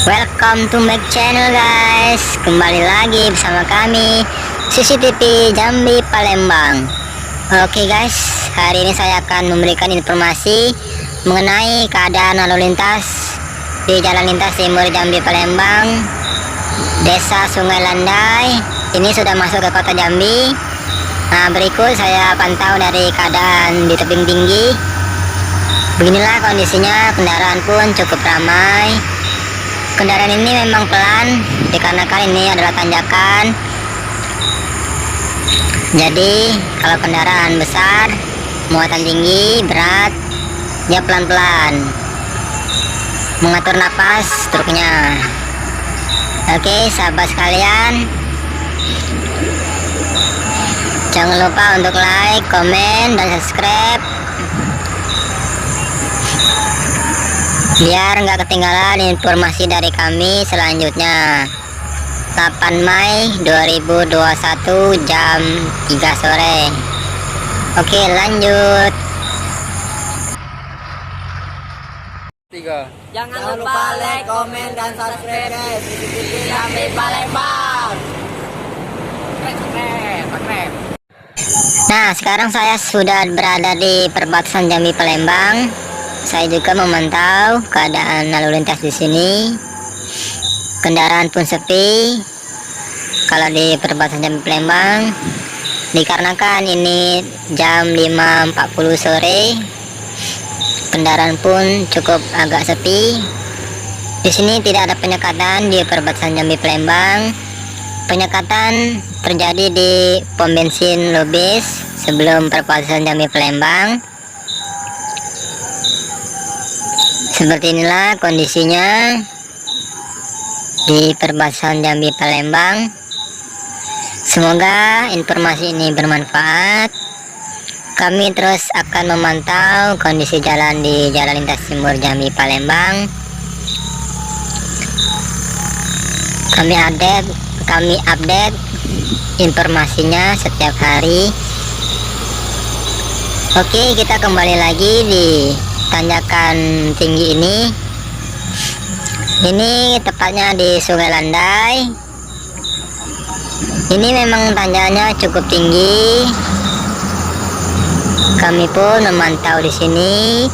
Welcome to my channel guys. Kembali lagi bersama kami CCTV Jambi Palembang. Oke guys, hari ini saya akan memberikan informasi mengenai keadaan lalu lintas di Jalan Lintas Timur Jambi Palembang, Desa Sungai Landai. Ini sudah masuk ke kota Jambi. Nah, berikut saya pantau dari keadaan di tebing tinggi. Beginilah kondisinya, kendaraan pun cukup ramai. Kendaraan ini memang pelan dikarenakan ini adalah tanjakan. Jadi kalau kendaraan besar muatan tinggi berat, dia pelan-pelan mengatur napas truknya. Oke sahabat sekalian, jangan lupa untuk like, komen, dan subscribe biar nggak ketinggalan informasi dari kami selanjutnya. 8 Mei 2021 jam 3 sore. Oke lanjut. Jangan lupa like, komen, dan subscribe guys. CCTV Jambi Palembang. Subscribe. Nah, sekarang saya sudah berada di perbatasan Jambi Palembang. Saya juga memantau keadaan lalu lintas di sini. Kendaraan pun sepi kalau di perbatasan Jambi Palembang, dikarenakan ini jam 5.40 sore. Kendaraan pun cukup agak sepi. Di sini tidak ada penyekatan di perbatasan Jambi Palembang. Penyekatan terjadi di pom bensin Lubis sebelum perbatasan Jambi Palembang. Seperti inilah kondisinya di perbatasan Jambi Palembang. Semoga informasi ini bermanfaat. Kami terus akan memantau kondisi jalan di Jalan Lintas Timur Jambi Palembang. Kami update informasinya setiap hari. Oke, kita kembali lagi di tanjakan tinggi ini. Ini tepatnya di Sungai Landai. Ini memang tanjakannya cukup tinggi. Kami pun memantau di sini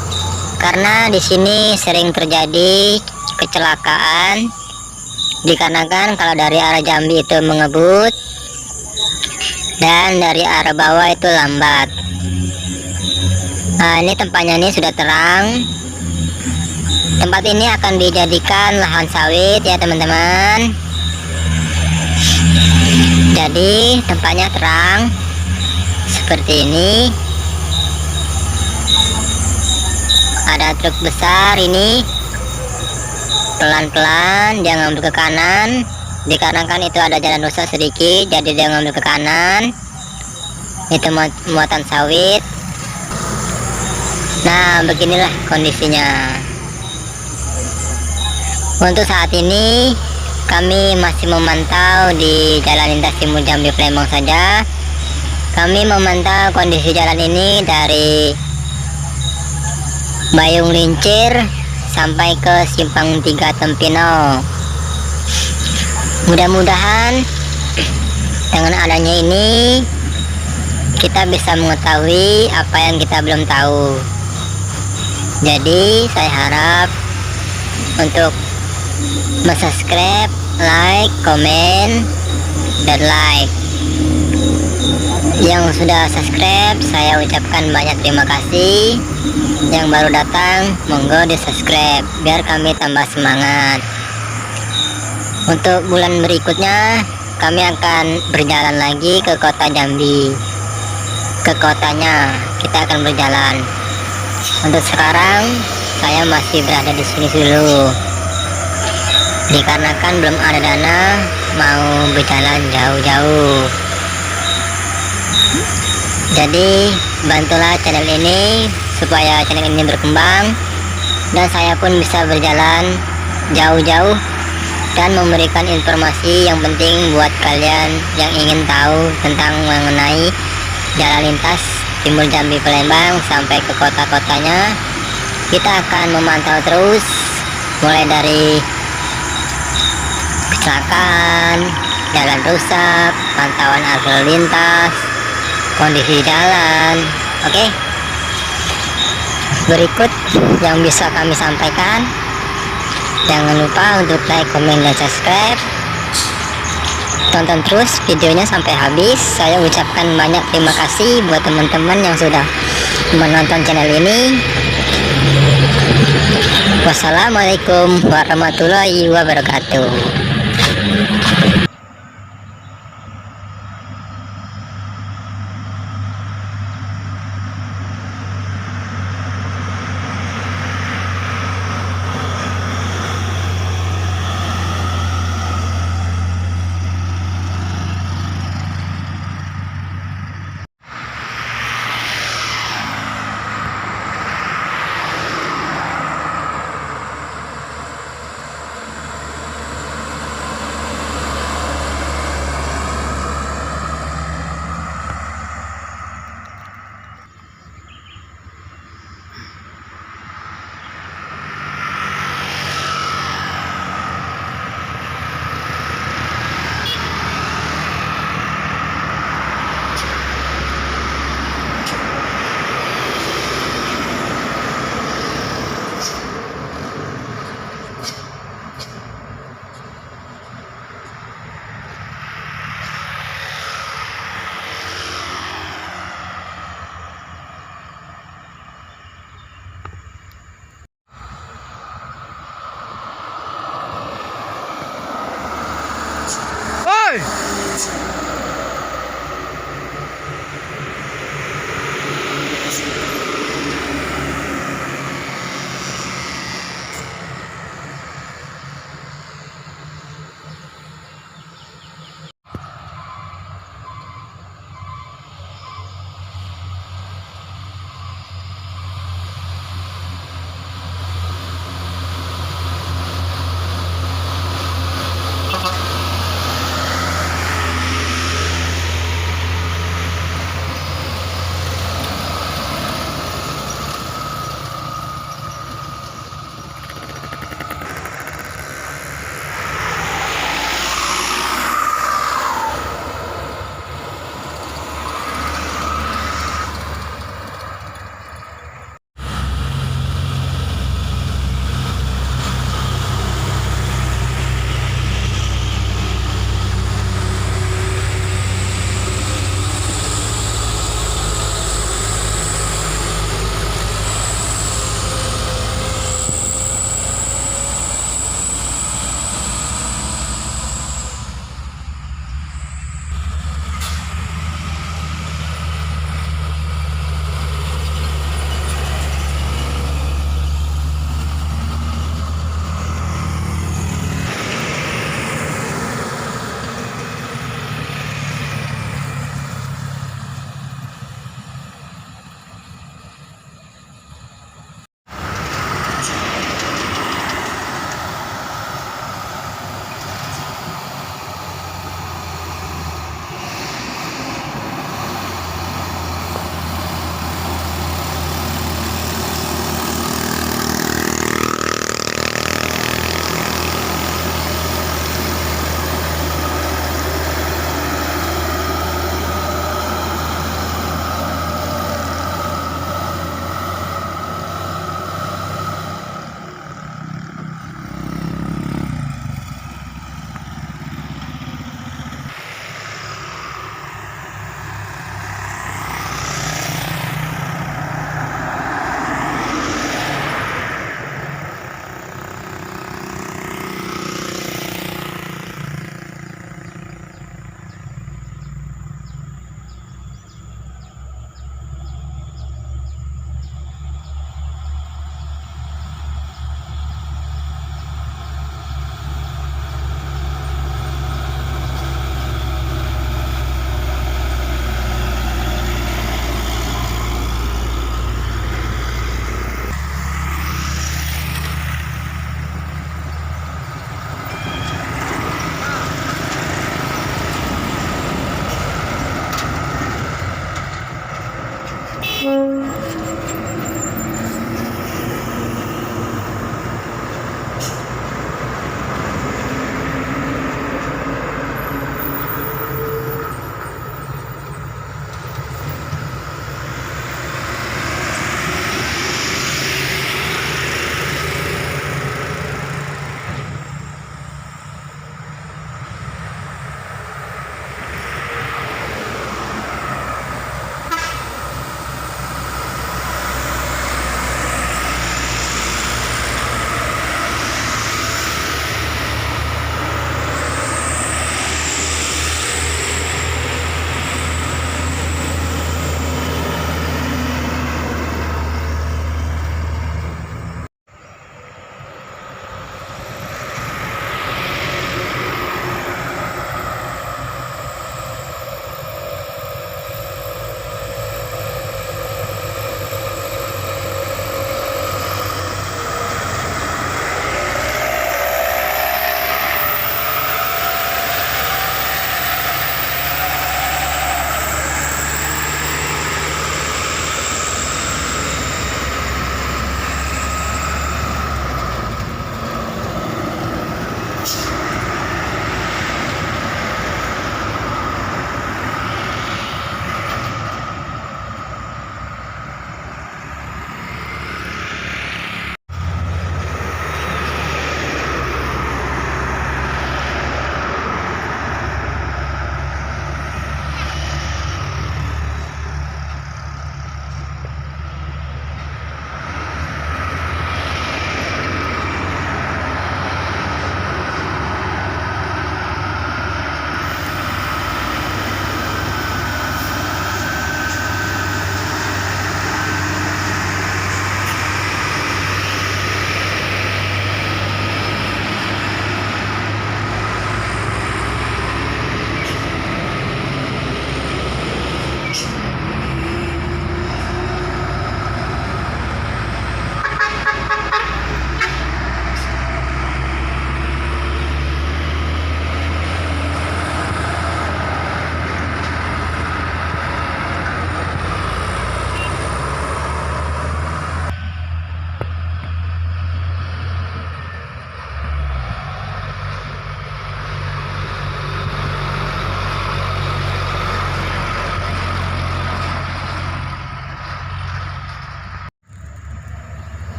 karena di sini sering terjadi kecelakaan dikarenakan kalau dari arah Jambi itu mengebut dan dari arah bawah itu lambat. Nah, ini tempatnya ini sudah terang. Tempat ini akan dijadikan lahan sawit ya teman-teman. Jadi tempatnya terang seperti ini. Ada truk besar ini, pelan-pelan dia ngambil ke kanan dikarenakan itu ada jalan rusak sedikit, jadi dia ngambil ke kanan. Itu muatan sawit. Nah, beginilah kondisinya. Untuk saat ini kami masih memantau di Jalan Lintas Timur Jambi Palembang saja. Kami memantau kondisi jalan ini dari Bayung Lincir sampai ke Simpang 3 Tempino. Mudah-mudahan dengan adanya ini kita bisa mengetahui apa yang kita belum tahu. Jadi saya harap untuk subscribe, like, komen, dan like. Yang sudah subscribe saya ucapkan banyak terima kasih. Yang baru datang monggo di subscribe biar kami tambah semangat. Untuk bulan berikutnya kami akan berjalan lagi ke kota Jambi. Ke kotanya kita akan berjalan. Untuk sekarang saya masih berada di sini dulu dikarenakan belum ada dana mau berjalan jauh-jauh. Jadi bantulah channel ini supaya channel ini berkembang dan saya pun bisa berjalan jauh-jauh dan memberikan informasi yang penting buat kalian yang ingin tahu tentang mengenai jalan lintas Timur Jambi Palembang sampai ke kota-kotanya. Kita akan memantau terus mulai dari misalkan jalan rusak, pantauan arus lalu lintas, kondisi jalan. Oke, berikut yang bisa kami sampaikan. Jangan lupa untuk like, komen, dan subscribe. Tonton terus videonya sampai habis. Saya ucapkan banyak terima kasih buat teman-teman yang sudah menonton channel ini. Wassalamualaikum warahmatullahi wabarakatuh. Oi!